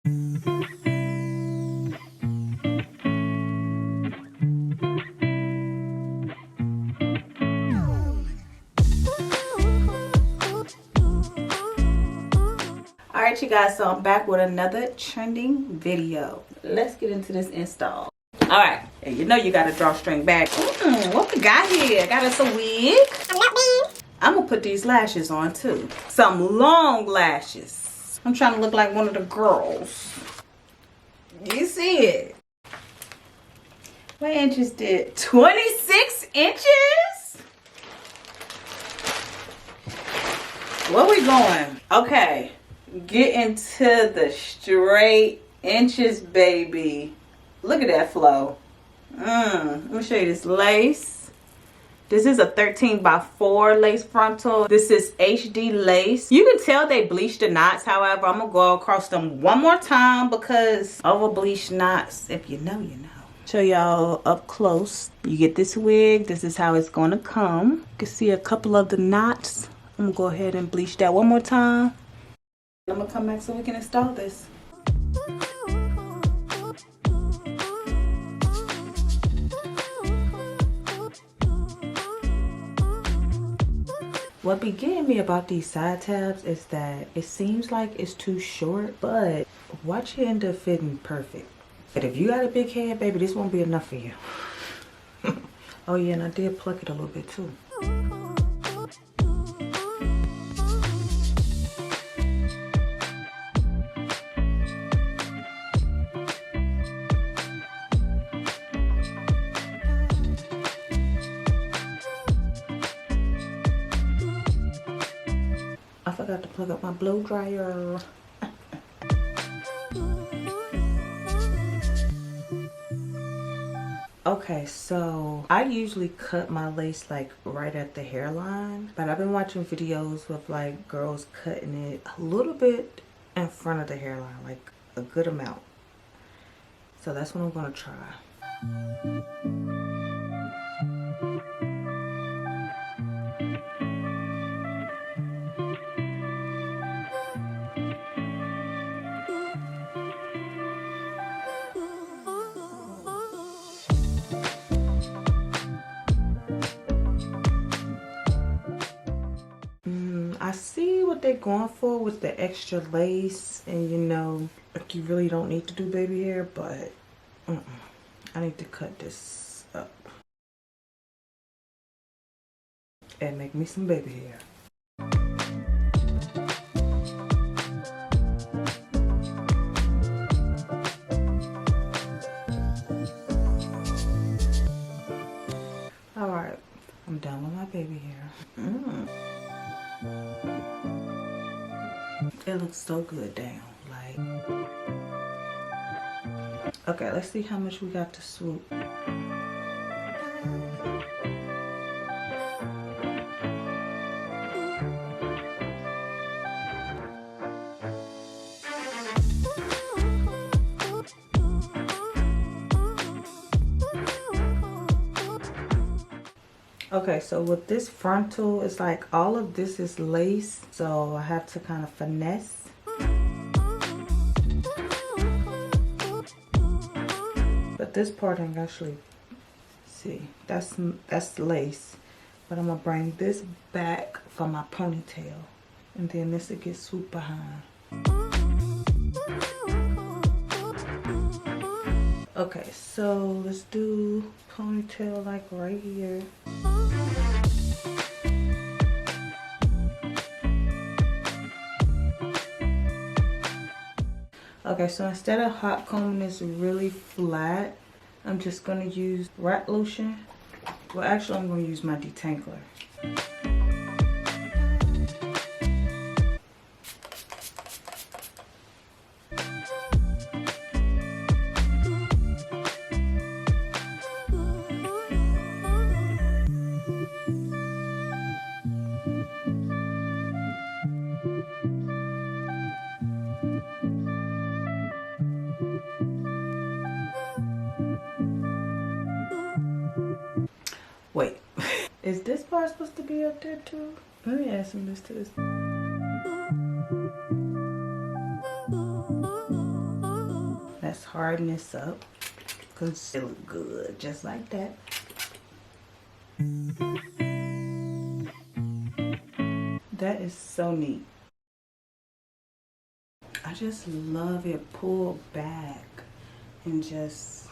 Alright you guys, so I'm back with another trending video. Let's get into this install. Alright, you know you got a drawstring bag. What we got here? Got us a wig. I'm gonna put these lashes on too. Some long lashes. I'm trying to look like one of the girls. You see it? What inches did? 26 inches? Where we going? Okay. Get into the straight inches, baby. Look at that flow. Let me show you this lace. This is a 13x4 lace frontal. This is HD lace. You can tell they bleached the knots. However, I'm gonna go across them one more time because over bleached knots, if you know, you know. Show y'all up close. You get this wig. This is how it's gonna come. You can see a couple of the knots. I'm gonna go ahead and bleach that one more time. I'm gonna come back so we can install this. What be getting me about these side tabs is that it seems like it's too short, but watch it end up fitting perfect. But if you got a big head, baby, this won't be enough for you. Oh yeah, and I did pluck it a little bit too. I forgot to plug up my blow dryer. Okay, so I usually cut my lace like right at the hairline, but I've been watching videos with like girls cutting it a little bit in front of the hairline, like a good amount. So that's what I'm gonna try. I see what they're going for with the extra lace, and you know, like you really don't need to do baby hair, but I need to cut this up and make me some baby hair. All right, I'm done with my baby hair. It looks so good down, like. Okay, let's see how much we got to swoop. Okay, so with this frontal, it's like all of this is lace, so I have to kind of finesse. But this part I can actually see, that's lace. But I'm gonna bring this back for my ponytail, and then this will get swooped behind. Okay, so let's do ponytail like right here. Okay, so instead of hot combing this really flat, I'm just gonna use rat lotion. Well, actually, I'm gonna use my detangler. Wait, is this part supposed to be up there too? Let me add some of this to this. let's harden this up because it look good just like that. That is so neat. I just love it pulled back and just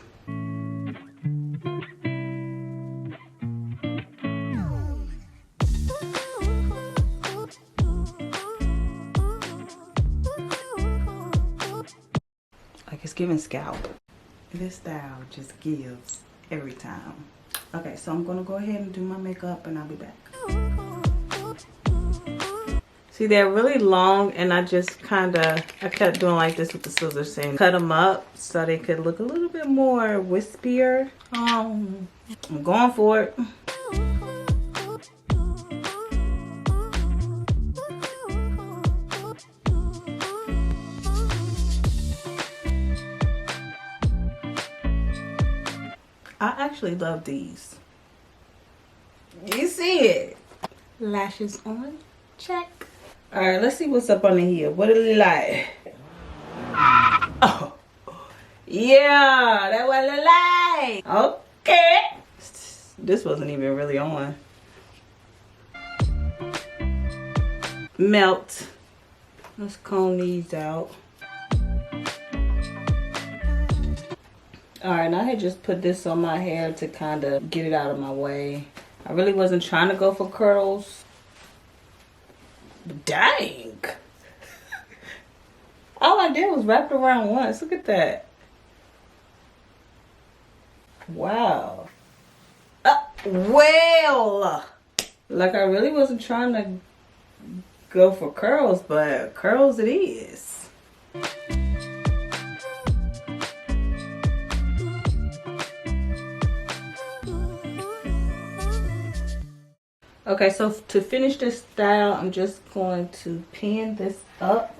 like it's giving scalp. This style just gives every time. Okay, so I'm gonna go ahead and do my makeup and I'll be back. See, they're really long and I just I kept doing like this with the scissors, saying cut them up so they could look a little bit more wispier. I'm going for it. I actually love these. You see it? Lashes on, check. All right, let's see what's up under here. What do they like? Oh, yeah, that's what I like. Okay. This wasn't even really on. Melt. Let's comb these out. All right, now I had just put this on my hair to kind of get it out of my way. I really wasn't trying to go for curls. Dang. All I did was wrap it around once. Look at that. Wow. Well, like I really wasn't trying to go for curls, but curls it is. Okay, so to finish this style, I'm just going to pin this up.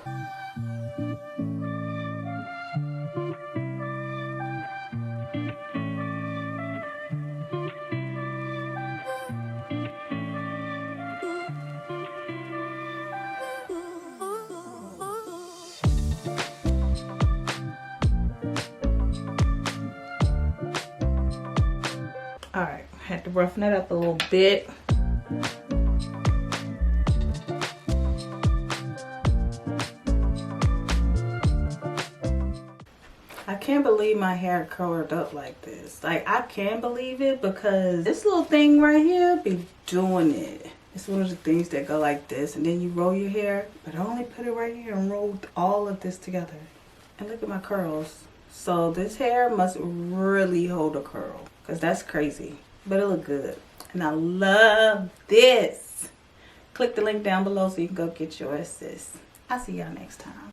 All right, had to roughen that up a little bit. I can't believe my hair curled up like this. Like, I can believe it because this little thing right here be doing it. It's one of the things that go like this and then you roll your hair, but I only put it right here and rolled all of this together. And look at my curls. So this hair must really hold a curl because that's crazy, but it look good. And I love this. Click the link down below so you can go get yours, sis. I'll see y'all next time.